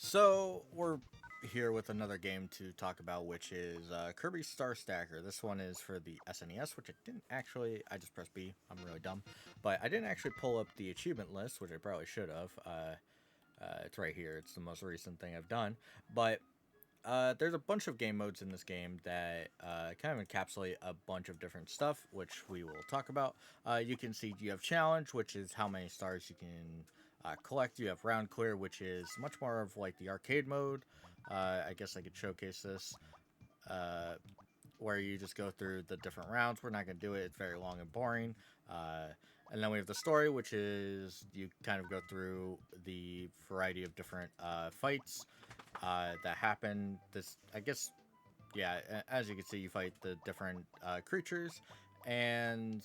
So we're here with another game to talk about, which is Kirby Star Stacker. This one is for the SNES, which I didn't actually. I just pressed B. I'm really dumb, but I didn't actually pull up the achievement list, which I probably should have. It's right here. It's the most recent thing I've done. But there's a bunch of game modes in this game that kind of encapsulate a bunch of different stuff, which we will talk about. You can see you have challenge, which is how many stars you can collect. You have round clear, which is much more of like the arcade mode. I guess I could showcase this. Uh, where you just go through the different rounds. We're not going to do it, it's very long and boring. Uh, and then we have the story, which is you kind of go through the variety of different fights that happen. This, I guess, yeah, as you can see, you fight the different creatures, and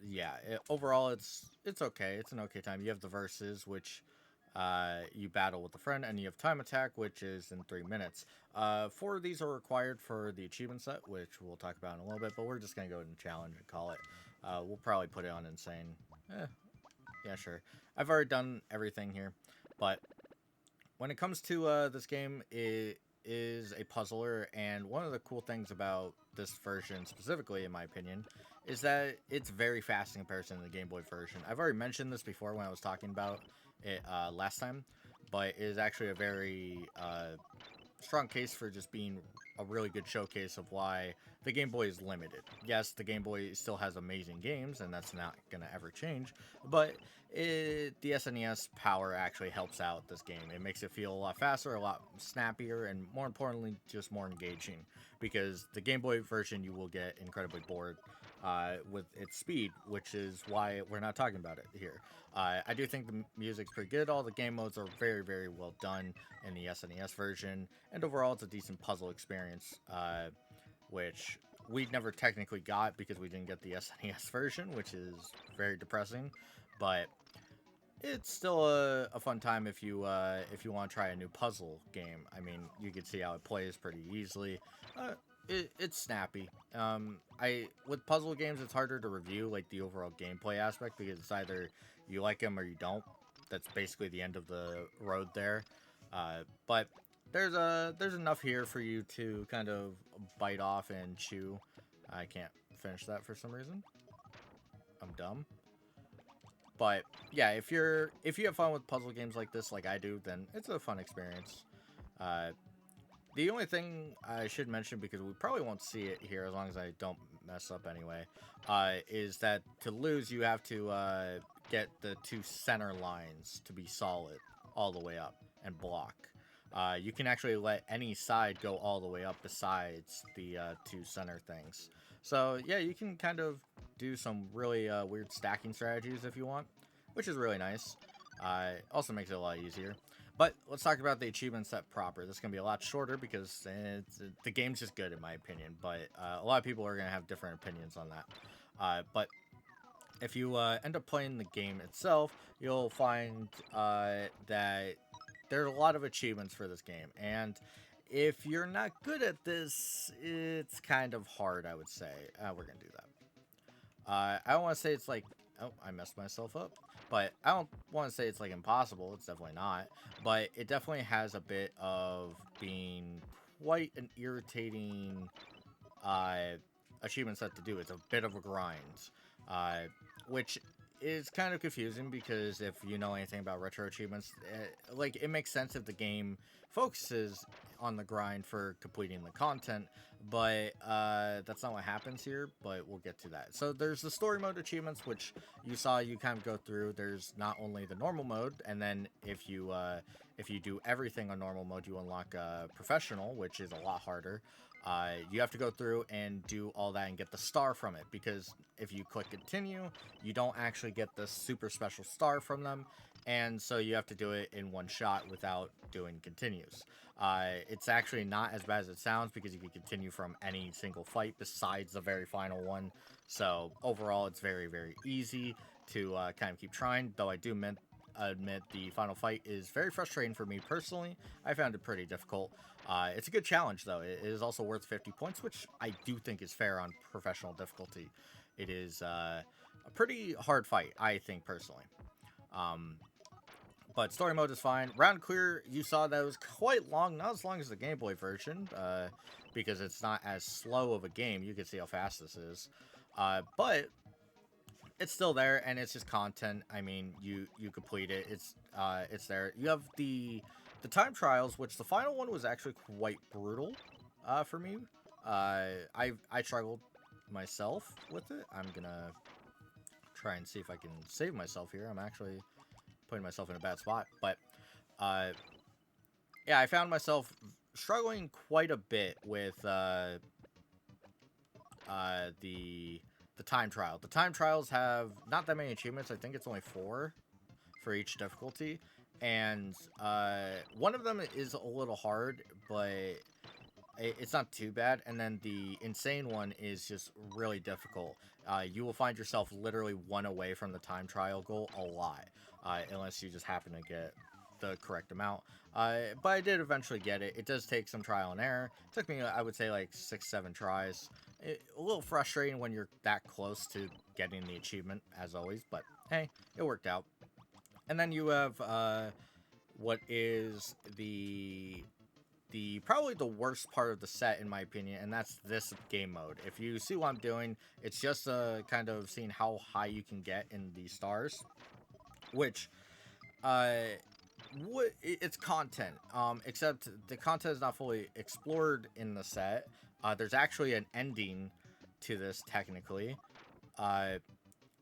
yeah, overall, it's okay. It's an okay time. You have the verses, which you battle with a friend, and you have time attack, which is in 3 minutes. Four of these are required for the achievement set, which we'll talk about in a little bit, but we're just gonna go and challenge and call it. We'll probably put it on insane. Eh, yeah, sure. I've already done everything here, but when it comes to this game, it is a puzzler, and one of the cool things about this version, specifically in my opinion, is that it's very fast in comparison to the Game Boy version. I've already mentioned this before when I was talking about it last time, but it is actually a very strong case for just being a really good showcase of why the Game Boy is limited. Yes, the Game Boy still has amazing games, and that's not going to ever change, but the SNES power actually helps out this game. It makes it feel a lot faster, a lot snappier, and more importantly, just more engaging. Because the Game Boy version, you will get incredibly bored with its speed, which is why we're not talking about it here. I do think the music's pretty good. All the game modes are very, very well done in the SNES version, and overall, it's a decent puzzle experience, which we never technically got because we didn't get the SNES version, which is very depressing. But it's still a fun time if you want to try a new puzzle game. I mean, you can see how it plays pretty easily. It's snappy. I with puzzle games, it's harder to review like the overall gameplay aspect because it's either you like them or you don't. That's basically the end of the road there. But there's enough here for you to kind of bite off and chew. I can't finish that for some reason. I'm dumb. But yeah, if you have fun with puzzle games like this, like I do, then it's a fun experience. Uh, the only thing I should mention, because we probably won't see it here as long as I don't mess up anyway, is that to lose you have to get the two center lines to be solid all the way up and block. You can actually let any side go all the way up besides the two center things. So yeah, you can kind of do some really weird stacking strategies if you want, which is really nice. Also makes it a lot easier. But let's talk about the achievement set proper. This is going to be a lot shorter because the game's just good in my opinion. But a lot of people are going to have different opinions on that. But if you end up playing the game itself, you'll find that there's a lot of achievements for this game. And if you're not good at this, it's kind of hard, I would say. We're going to do that. I don't want to say it's like, oh, I messed myself up. But I don't want to say it's like impossible. It's definitely not. But it definitely has a bit of being quite an irritating uh, achievement set to do. It's a bit of a grind, uh, which is kind of confusing because if you know anything about retro achievements, like it makes sense if the game focuses on the grind for completing the content, but that's not what happens here. But we'll get to that. So there's the story mode achievements, which you saw you kind of go through. There's not only the normal mode, and then if you do everything on normal mode, you unlock professional, which is a lot harder. You have to go through and do all that and get the star from it, because if you click continue, you don't actually get the super special star from them, and so you have to do it in one shot without doing continues. It's actually not as bad as it sounds because you can continue from any single fight besides the very final one. So overall, it's very, very easy to kind of keep trying, though I do admit the final fight is very frustrating for me personally. I found it pretty difficult. It's a good challenge, though. It is also worth 50 points, which I do think is fair on professional difficulty. It is a pretty hard fight, I think, personally. Um, But story mode is fine. Round clear, you saw that it was quite long, not as long as the Game Boy version, because it's not as slow of a game. You can see how fast this is. But it's still there, and it's just content. I mean, you complete it. It's there. You have the time trials, which the final one was actually quite brutal, for me. I struggled myself with it. I'm gonna try and see if I can save myself here. I'm actually putting myself in a bad spot, but uh, yeah, I found myself struggling quite a bit with the time trial. The time trials have not that many achievements. I think it's only 4 for each difficulty, and one of them is a little hard, but it's not too bad. And then the insane one is just really difficult. You will find yourself literally one away from the time trial goal a lot, unless you just happen to get the correct amount. But I did eventually get it. It does take some trial and error. It took me, I would say, like 6-7 tries. A little frustrating when you're that close to getting the achievement, as always, but hey, it worked out. And then you have what is the probably the worst part of the set, in my opinion, and that's this game mode. If you see what I'm doing, it's just kind of seeing how high you can get in the stars, which it's content, except the content is not fully explored in the set. There's actually an ending to this, technically,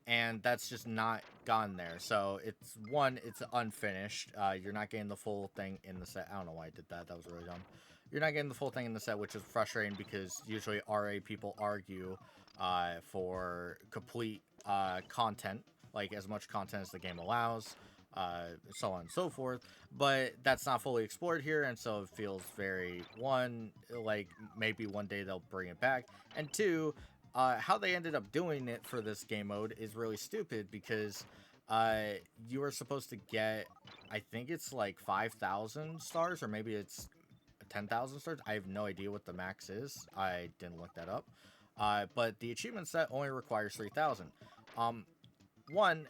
and that's just not gone there. So it's unfinished. You're not getting the full thing in the set. I don't know why I did that. That was really dumb. You're not getting the full thing in the set, which is frustrating because usually RA people argue for complete content, like as much content as the game allows, so on and so forth. But that's not fully explored here, and so it feels very, one, like maybe one day they'll bring it back, and two, how they ended up doing it for this game mode is really stupid because you are supposed to get, I think it's like 5,000 stars, or maybe it's 10,000 stars. I have no idea what the max is. I didn't look that up. But the achievement set only requires 3,000. One,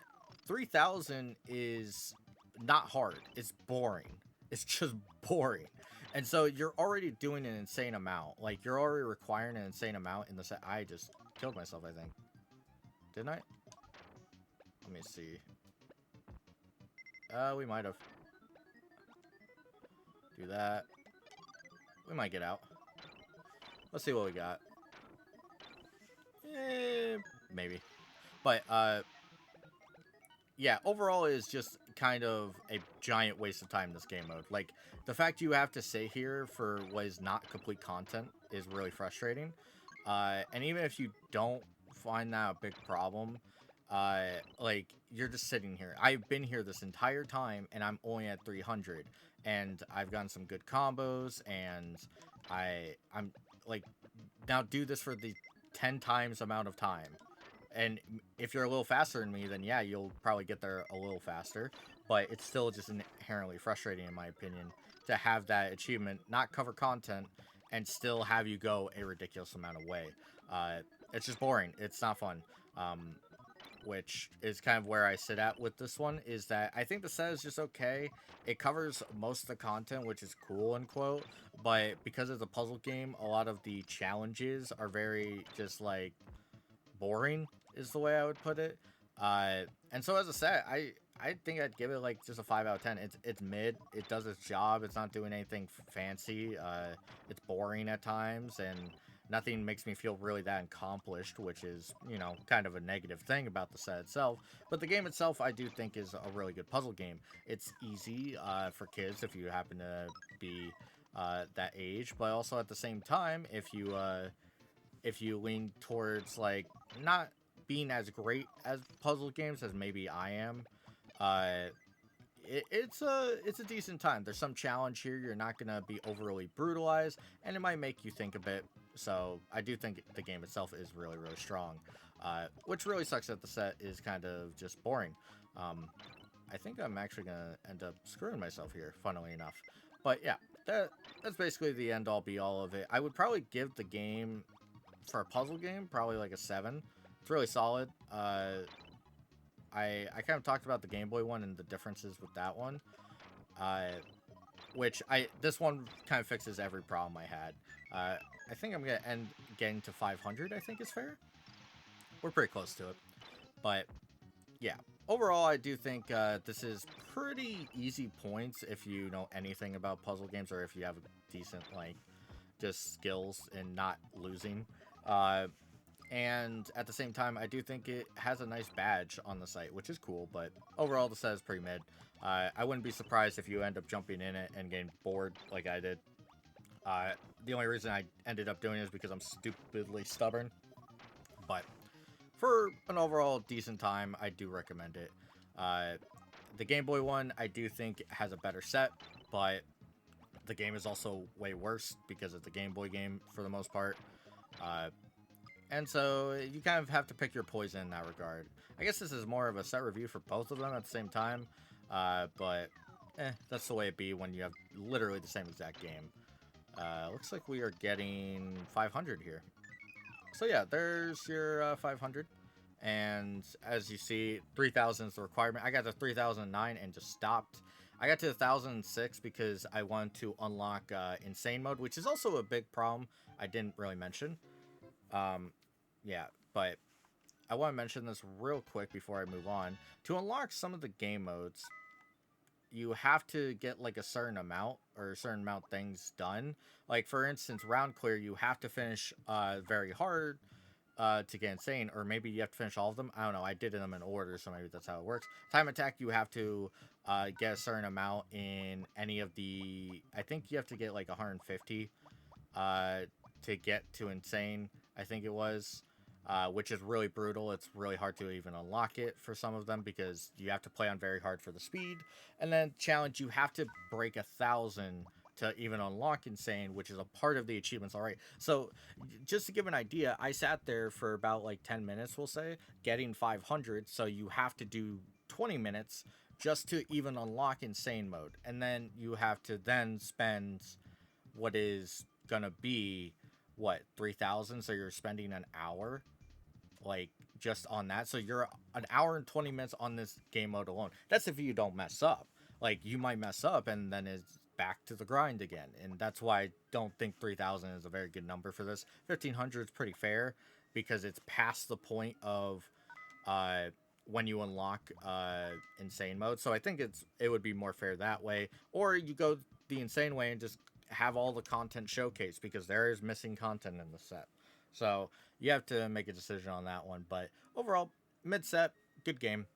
3,000 is not hard. It's boring. It's just boring. And so you're already doing an insane amount. Like, you're already requiring an insane amount in the set. I just killed myself, I think. Didn't I? Let me see. We might have. Do that. We might get out. Let's see what we got. Maybe. But, yeah, overall is just kind of a giant waste of time, this game mode. Like, the fact you have to sit here for what is not complete content is really frustrating. And even if you don't find that a big problem, like, you're just sitting here. I've been here this entire time, and I'm only at 300. And I've gotten some good combos, and I'm, like, now do this for the 10 times amount of time. And if you're a little faster than me, then yeah, you'll probably get there a little faster. But it's still just inherently frustrating, in my opinion, to have that achievement not cover content and still have you go a ridiculous amount of way. It's just boring. It's not fun. Which is kind of where I sit at with this one, is that I think the set is just okay. It covers most of the content, which is cool, unquote. But because it's a puzzle game, a lot of the challenges are very just, like, boring, is the way I would put it. And so as a set, I think I'd give it like just a 5 out of 10. It's mid. It does its job. It's not doing anything fancy. It's boring at times, and nothing makes me feel really that accomplished, which is, you know, kind of a negative thing about the set itself. But the game itself, I do think, is a really good puzzle game. It's easy for kids if you happen to be that age, but also at the same time, if you lean towards, like, not being as great as puzzle games as maybe I am, it's a decent time. There's some challenge here. You're not gonna be overly brutalized, and it might make you think a bit. So I do think the game itself is really, really strong, which really sucks that the set is kind of just boring. I think I'm actually gonna end up screwing myself here, funnily enough. But yeah, that's basically the end all be all of it. I would probably give the game, for a puzzle game, probably like a 7. It's really solid. I kind of talked about the Game Boy one and the differences with that one. Uh, which this one kind of fixes every problem I had. I think I'm gonna end getting to 500. I think is fair. We're pretty close to it, but yeah. Overall, I do think this is pretty easy points if you know anything about puzzle games or if you have decent like just skills in not losing. Uh, and at the same time, I do think it has a nice badge on the site, which is cool. But overall, the set is pretty mid. I wouldn't be surprised if you end up jumping in it and getting bored like I did. Uh, the only reason I ended up doing it is because I'm stupidly stubborn. But for an overall decent time, I do recommend it. Uh, the Game Boy one, I do think has a better set, but the game is also way worse because it's a Game Boy game for the most part. Uh, and so you kind of have to pick your poison in that regard. I guess this is more of a set review for both of them at the same time, but that's the way it be when you have literally the same exact game. Looks like we are getting 500 here. So yeah, there's your 500. And as you see, 3000 is the requirement. I got to 3009 and just stopped. I got to 1006 because I wanted to unlock insane mode, which is also a big problem I didn't really mention. Yeah, but I want to mention this real quick before I move on. To unlock some of the game modes, you have to get like a certain amount or a certain amount of things done. Like for instance, round clear, you have to finish very hard to get insane, or maybe you have to finish all of them. I don't know. I did them in order, so maybe that's how it works. Time attack, you have to get a certain amount in any of the. I think you have to get like 150 to get to insane. I think it was. Which is really brutal. It's really hard to even unlock it for some of them because you have to play on very hard for the speed. And then challenge, you have to break 1,000 to even unlock insane, which is a part of the achievements. All right. So just to give an idea, I sat there for about like 10 minutes, we'll say, getting 500. So you have to do 20 minutes just to even unlock insane mode. And then you have to then spend what is gonna be what 3,000. So you're spending an hour like just on that. So you're an hour and 20 minutes on this game mode alone. That's if you don't mess up. Like you might mess up and then it's back to the grind again. And that's why I don't think 3,000 is a very good number for this. 1,500 is pretty fair because it's past the point of when you unlock insane mode. So I think it would be more fair that way. Or you go the insane way and just have all the content showcased because there is missing content in the set. So you have to make a decision on that one. But overall, mid set, good game.